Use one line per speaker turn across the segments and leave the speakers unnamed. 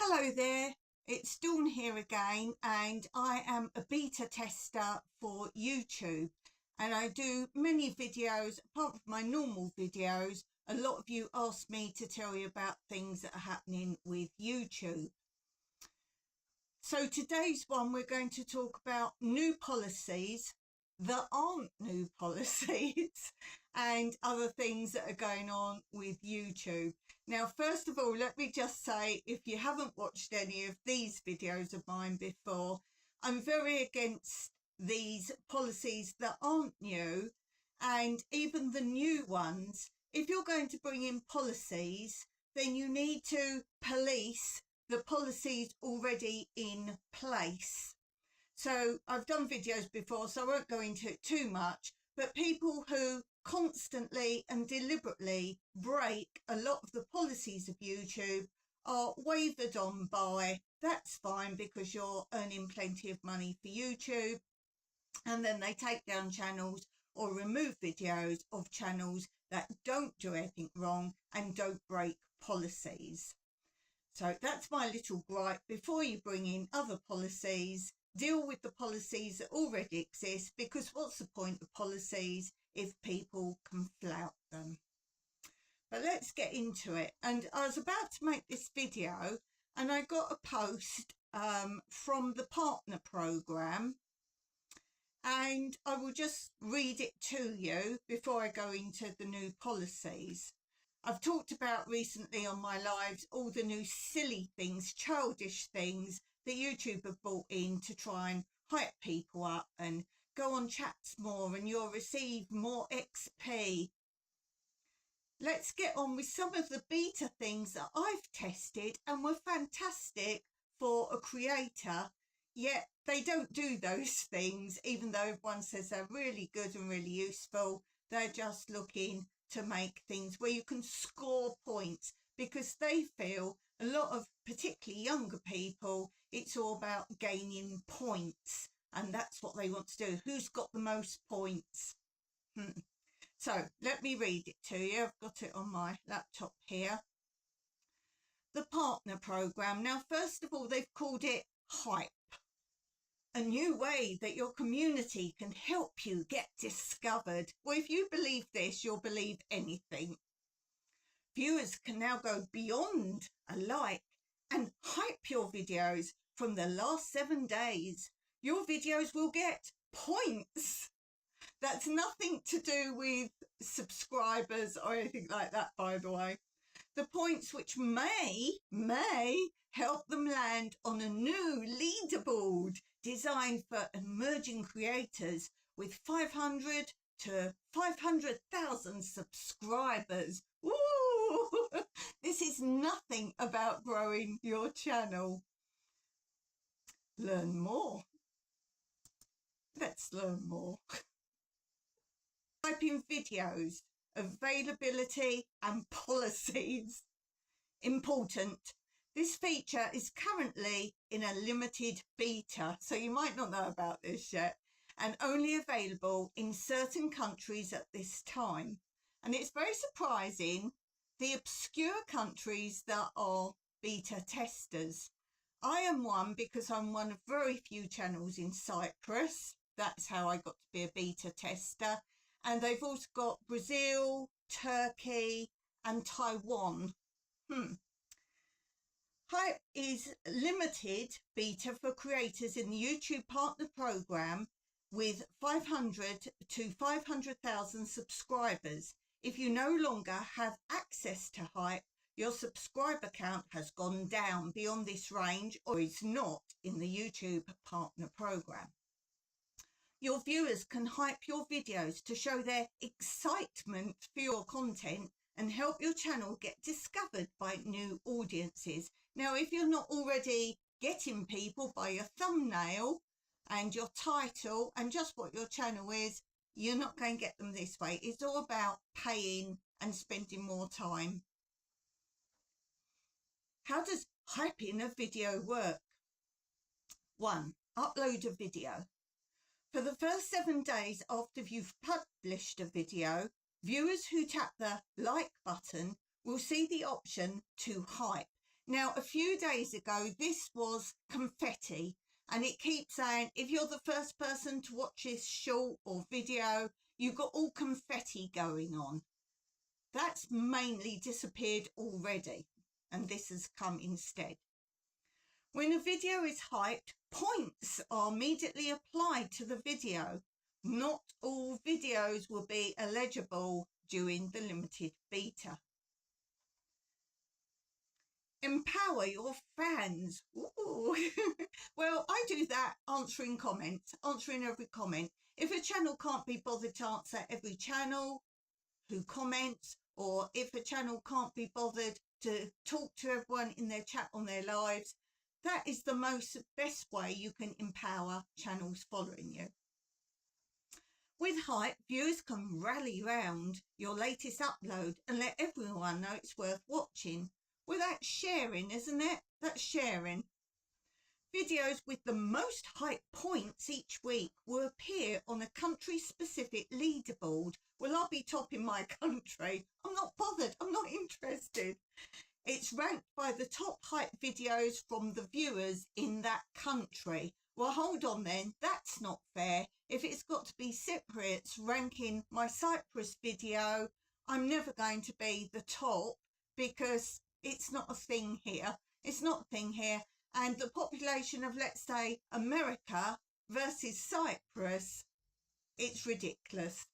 Hello there, it's Dawn here again, and I am a beta tester for YouTube, and I do many videos. Apart from my normal videos, a lot of you ask me to tell you about things that are happening with YouTube. So today's one, we're going to talk about new policies that aren't new policies and other things that are going on with YouTube. Now, first of all, let me just say, if you haven't watched any of these videos of mine before, I'm very against these policies that aren't new, and even the new ones. If you're going to bring in policies, then you need to police the policies already in place. So I've done videos before, so I won't go into it too much, but people who constantly and deliberately break a lot of the policies of YouTube are wavered on by. That's fine because you're earning plenty of money for YouTube, and then they take down channels or remove videos of channels that don't do anything wrong and don't break policies. So that's my little gripe. Before you bring in other policies, deal with the policies that already exist, because what's the point of policies if people can flout them? But let's get into it. And I was about to make this video and I got a post from the partner program, and I will just read it to you before I go into the new policies. I've talked about recently on my lives all the new silly things, childish things that YouTube have brought in to try and hype people up and go on chats more, and you'll receive more XP. Let's get on with some of the beta things that I've tested and were fantastic for a creator, yet they don't do those things, even though everyone says they're really good and really useful. They're just looking to make things where you can score points, because they feel, a lot of particularly younger people, it's all about gaining points, and that's what they want to do. Who's got the most points? So let me read it to you. I've got it on my laptop here. The partner program. Now, first of all, they've called it hype. A new way that your community can help you get discovered. Well, if you believe this, you'll believe anything. Viewers can now go beyond a like and hype your videos from the last 7 days. Your videos will get points. That's nothing to do with subscribers or anything like that, by the way. The points which may help them land on a new leaderboard designed for emerging creators with 500 to 500,000 subscribers. Ooh, this is nothing about growing your channel. Learn more. Let's learn more. Type in videos, availability and policies. Important. This feature is currently in a limited beta, so you might not know about this yet, and only available in certain countries at this time. And it's very surprising, the obscure countries that are beta testers. I am one because I'm one of very few channels in Cyprus. That's how I got to be a beta tester. And they've also got Brazil, Turkey and Taiwan. Hype is limited beta for creators in the YouTube Partner Program with 500 to 500,000 subscribers. If you no longer have access to Hype, your subscriber count has gone down beyond this range or is not in the YouTube Partner Program. Your viewers can hype your videos to show their excitement for your content and help your channel get discovered by new audiences. Now, if you're not already getting people by your thumbnail and your title and just what your channel is, you're not going to get them this way. It's all about paying and spending more time. How does hyping a video work? 1. Upload a video. For the first 7 days after you've published a video, viewers who tap the like button will see the option to hype. Now, a few days ago, this was confetti, and it keeps saying, if you're the first person to watch this short or video, you've got all confetti going on. That's mainly disappeared already, and this has come instead. When a video is hyped, points are immediately applied to the video. Not all videos will be eligible during the limited beta. Empower your fans. Ooh. Well, I do that answering comments, answering every comment. If a channel can't be bothered to answer every channel who comments, or if a channel can't be bothered to talk to everyone in their chat on their lives, that is the best way you can empower channels following you. With hype, viewers can rally round your latest upload and let everyone know it's worth watching. Well, that's sharing, isn't it? That's sharing. Videos with the most hype points each week will appear on a country-specific leaderboard. Well, I'll be top in my country. I'm not bothered. I'm not interested. It's ranked by the top hype videos from the viewers in that country. Well, hold on then. That's not fair. If it's got to be Cypriots ranking my Cyprus video, I'm never going to be the top because it's not a thing here. It's not a thing here. And the population of, let's say, America versus Cyprus, it's ridiculous.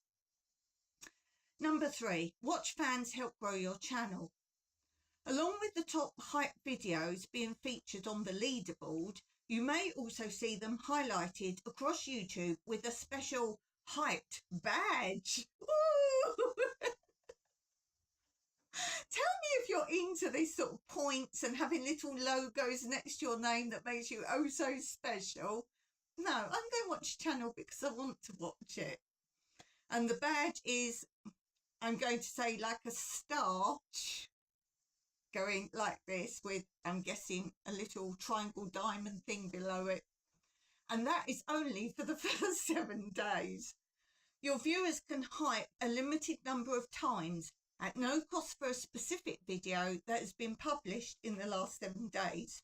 Number 3, watch fans help grow your channel. Along with the top hype videos being featured on the leaderboard, you may also see them highlighted across YouTube with a special hyped badge. Woo! Tell me if you're into these sort of points and having little logos next to your name that makes you oh so special. No, I'm going to watch the channel because I want to watch it. And the badge is, I'm going to say, like a star going like this with, I'm guessing, a little triangle diamond thing below it. And that is only for the first 7 days. Your viewers can hype a limited number of times at no cost for a specific video that has been published in the last 7 days.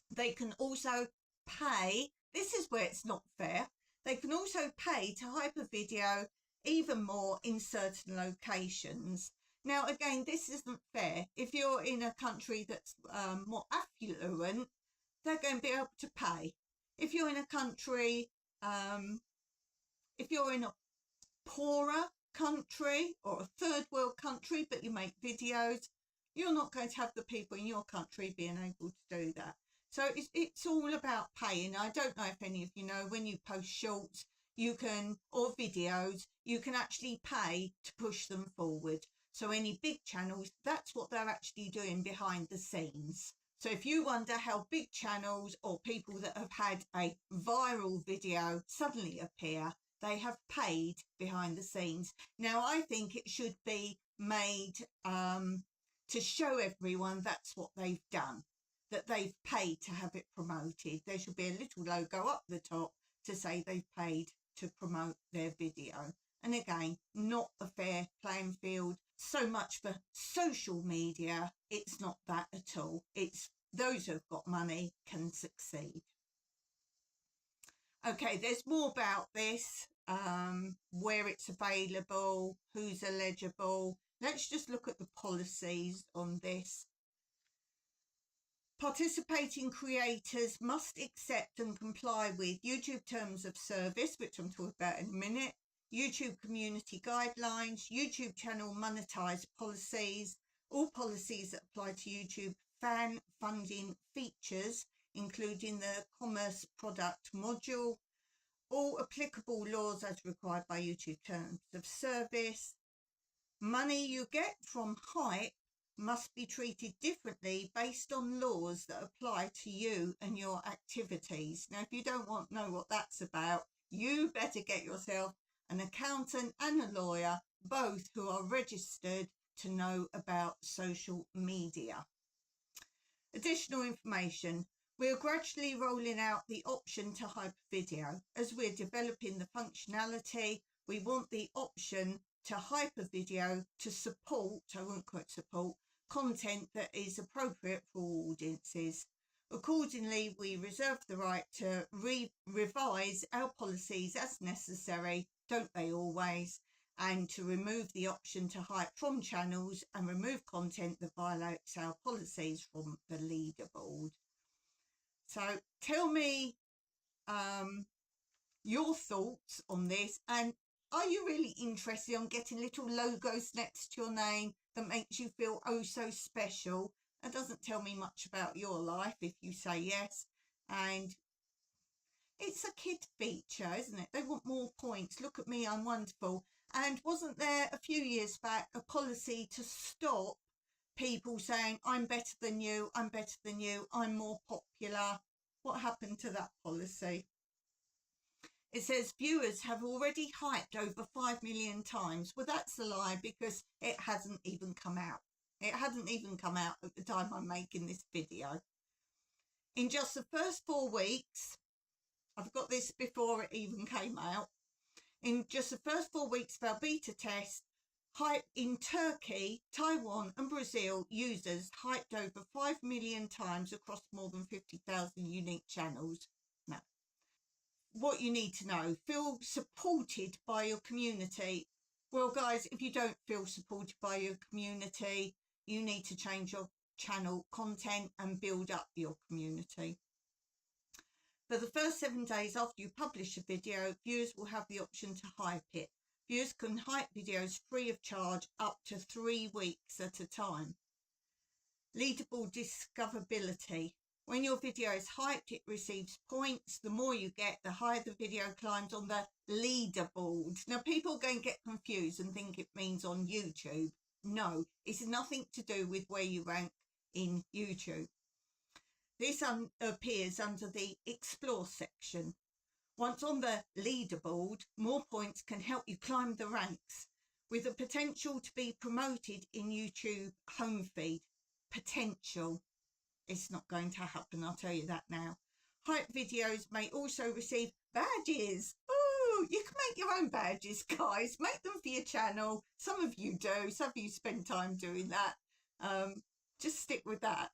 They can also pay, this is where it's not fair, they can also pay to hype a video even more in certain locations. Now again, this isn't fair. If you're in a country that's more affluent, they're going to be able to pay. If you're in a country, if you're in a poorer country or a third world country but you make videos, you're not going to have the people in your country being able to do that. So it's all about paying. I don't know if any of you know, when you post shorts, you can, or videos, you can actually pay to push them forward. So any big channels, that's what they're actually doing behind the scenes. So if you wonder how big channels or people that have had a viral video suddenly appear, they have paid behind the scenes. Now, I think it should be made to show everyone that's what they've done, that they've paid to have it promoted. There should be a little logo up the top to say they've paid to promote their video. And again, not a fair playing field. So much for social media. It's not that at all. It's those who've got money can succeed. Okay, there's more about this, where it's available, who's eligible. Let's just look at the policies on this. Participating creators must accept and comply with YouTube Terms of Service, which I'm talking about in a minute, YouTube community guidelines, YouTube channel monetized policies, all policies that apply to YouTube fan funding features, including the commerce product module, all applicable laws as required by YouTube Terms of Service. Money you get from hype must be treated differently based on laws that apply to you and your activities. Now, if you don't want to know what that's about, you better get yourself an accountant and a lawyer, both who are registered to know about social media. Additional information. We are gradually rolling out the option to hype video. As we're developing the functionality, we want the option to hype a video to support, I won't quote support, content that is appropriate for all audiences. Accordingly, we reserve the right to revise our policies as necessary, don't they always, and to remove the option to hide from channels and remove content that violates our policies from the leaderboard. So tell me your thoughts on this, and are you really interested in getting little logos next to your name that makes you feel oh so special? That doesn't tell me much about your life if you say yes. And it's a kid feature, isn't it? They want more points. Look at me, I'm wonderful. And wasn't there a few years back a policy to stop people saying I'm better than you, I'm better than you, I'm more popular? What happened to that policy? It says viewers have already hyped over 5 million times. Well, that's a lie, because it hasn't even come out. It hadn't even come out at the time I'm making this video. In just the first 4 weeks, I've got this before it even came out. In just the first 4 weeks of our beta test, hype in Turkey, Taiwan and Brazil users hyped over 5 million times across more than 50,000 unique channels. Now, what you need to know: feel supported by your community. Well, guys, if you don't feel supported by your community, you need to change your channel content and build up your community. For the first 7 days after you publish a video, viewers will have the option to hype it. Viewers can hype videos free of charge up to 3 weeks at a time. Leaderboard discoverability. When your video is hyped, it receives points. The more you get, the higher the video climbs on the leaderboard. Now, people are going to get confused and think it means on YouTube. No, it's nothing to do with where you rank in YouTube. This appears under the Explore section. Once on the leaderboard, more points can help you climb the ranks, with the potential to be promoted in YouTube home feed. Potential. It's not going to happen, I'll tell you that now. Hype videos may also receive badges. Ooh, you can make your own badges, guys. Make them for your channel. Some of you do. Some of you spend time doing that. Just stick with that.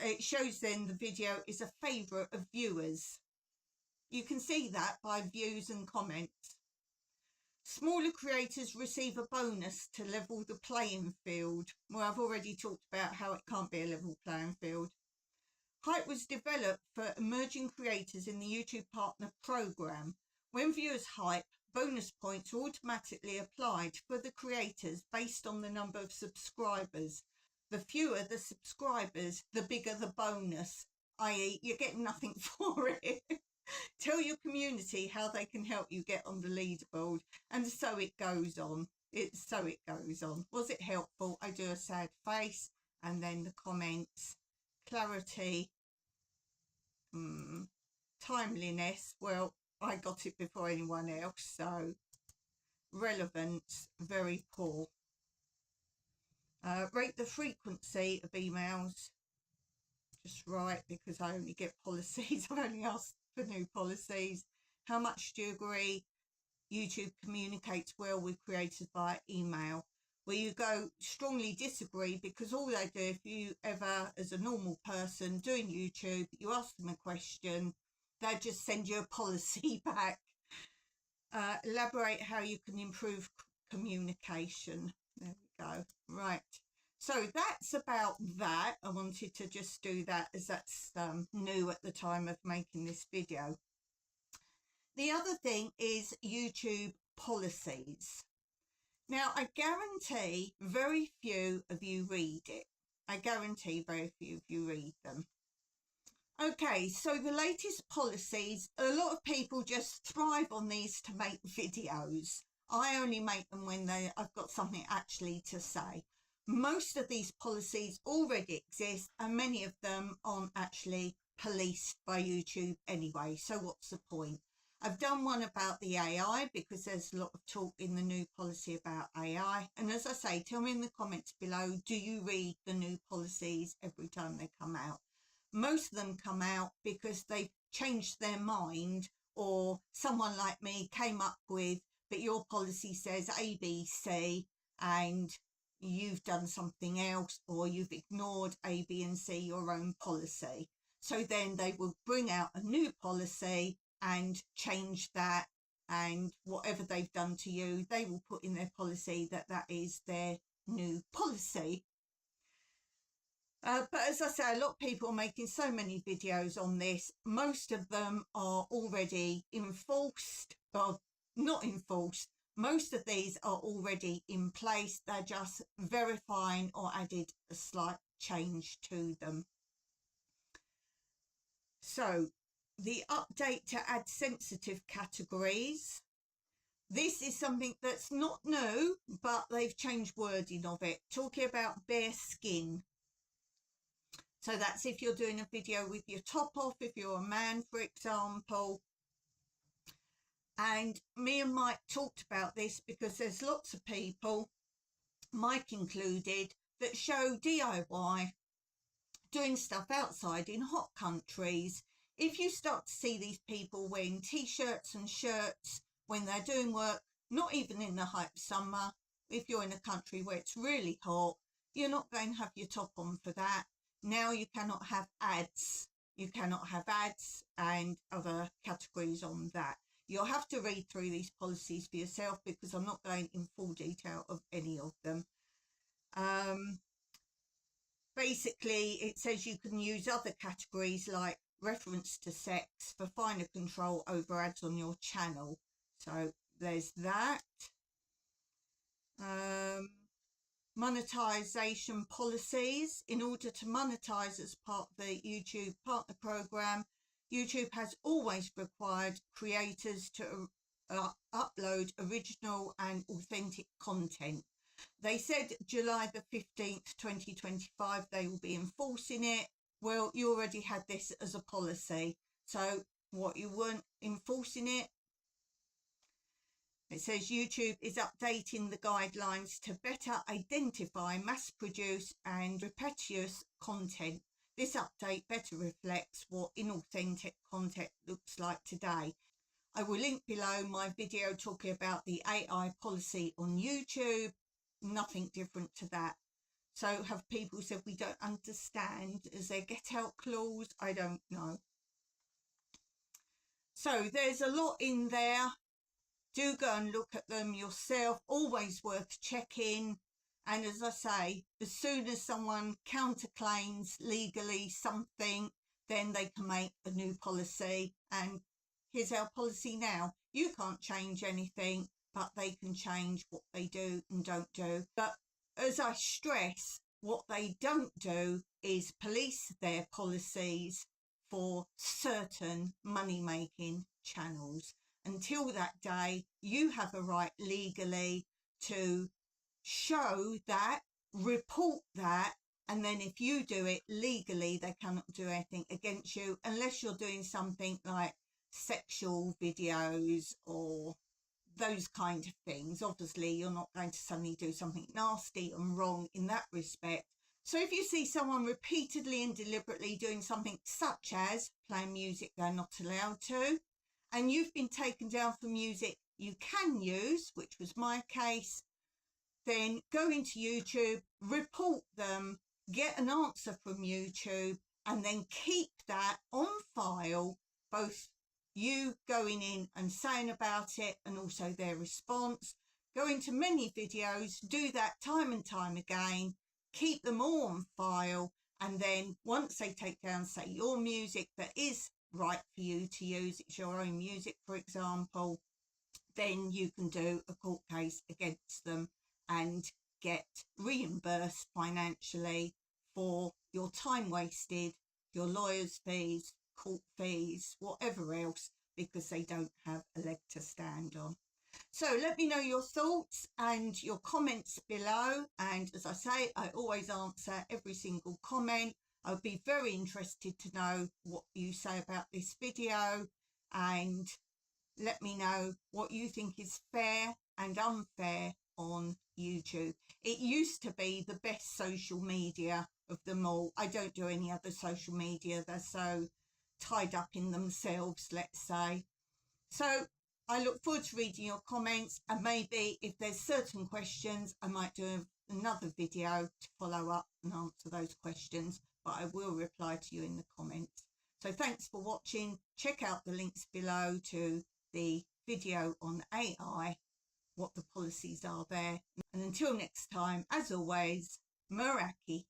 It shows then the video is a favourite of viewers. You can see that by views and comments. Smaller creators receive a bonus to level the playing field. Well, I've already talked about how it can't be a level playing field. Hype was developed for emerging creators in the YouTube Partner Program. When viewers hype, bonus points are automatically applied for the creators based on the number of subscribers. The fewer the subscribers, the bigger the bonus, i.e. you're getting nothing for it. Tell your community how they can help you get on the leaderboard, and so it goes on. Was it helpful? I do a sad face, and then the comments. Clarity, timeliness, well, I got it before anyone else, so relevance, very poor. Rate the frequency of emails, just right, because I only get policies. I've only asked for new policies. How much do you agree YouTube communicates well with creators via email? Where you go strongly disagree, because all they do, if you ever, as a normal person doing YouTube, you ask them a question, they just send you a policy back. Elaborate how you can improve communication. There we go. Right. So that's about that. I wanted to just do that as that's new at the time of making this video. The other thing is YouTube policies. Now, I guarantee very few of you read it. I guarantee very few of you read them. Okay, so the latest policies, a lot of people just thrive on these to make videos. I only make them when I've got something actually to say. Most of these policies already exist, and many of them aren't actually policed by YouTube anyway, so what's the point? I've done one about the AI because there's a lot of talk in the new policy about AI. And as I say, tell me in the comments below, do you read the new policies every time they come out? Most of them come out because they've changed their mind, or someone like me came up with, but your policy says ABC, and you've done something else, or you've ignored A, B and C, your own policy. So then they will bring out a new policy and change that, and whatever they've done to you, they will put in their policy that that is their new policy. But as I say, a lot of people are making so many videos on this. Most of them are already enforced, or not enforced. Most of these are already in place. They're just verifying or added a slight change to them. So the update to add sensitive categories. This is something that's not new, but they've changed wording of it, talking about bare skin. So that's if you're doing a video with your top off, if you're a man, for example. And me and Mike talked about this because there's lots of people, Mike included, that show DIY doing stuff outside in hot countries. If you start to see these people wearing t-shirts and shirts when they're doing work, not even in the height of summer, if you're in a country where it's really hot, you're not going to have your top on for that. Now you cannot have ads. You cannot have ads and other categories on that. You'll have to read through these policies for yourself because I'm not going in full detail of any of them. Basically, it says you can use other categories like reference to sex for finer control over ads on your channel. So there's that. Monetization policies. In order to monetize as part of the YouTube partner program, YouTube has always required creators to upload original and authentic content. They said July the 15th, 2025, they will be enforcing it. Well, you already had this as a policy. So what, you weren't enforcing it? It says YouTube is updating the guidelines to better identify mass-produced and repetitious content. This update better reflects what inauthentic content looks like today. I will link below my video talking about the AI policy on YouTube. Nothing different to that. So have people said we don't understand? Is there get out clause? I don't know. So there's a lot in there. Do go and look at them yourself. Always worth checking. And as I say, as soon as someone counterclaims legally something, then they can make a new policy. And here's our policy now. You can't change anything, but they can change what they do and don't do. But as I stress, what they don't do is police their policies for certain money-making channels. Until that day, you have a right legally to show that, report that, and then if you do it legally, they cannot do anything against you unless you're doing something like sexual videos or those kind of things. Obviously, you're not going to suddenly do something nasty and wrong in that respect. So if you see someone repeatedly and deliberately doing something such as playing music they're not allowed to, and you've been taken down for music you can use, which was my case, then go into YouTube, report them, get an answer from YouTube, and then keep that on file, both you going in and saying about it and also their response. Go into many videos, do that time and time again, keep them all on file, and then once they take down, say, your music that is right for you to use, it's your own music, for example, then you can do a court case against them and get reimbursed financially for your time wasted, your lawyer's fees, court fees, whatever else, because they don't have a leg to stand on. So let me know your thoughts and your comments below. And as I say, I always answer every single comment. I would be very interested to know what you say about this video, and let me know what you think is fair and unfair on YouTube. It used to be the best social media of them all. I don't do any other social media. They're so tied up in themselves, let's say. So I look forward to reading your comments, and maybe if there's certain questions, I might do another video to follow up and answer those questions, but I will reply to you in the comments. So thanks for watching. Check out the links below to the video on AI, what the policies are there. And until next time, as always, Meraki.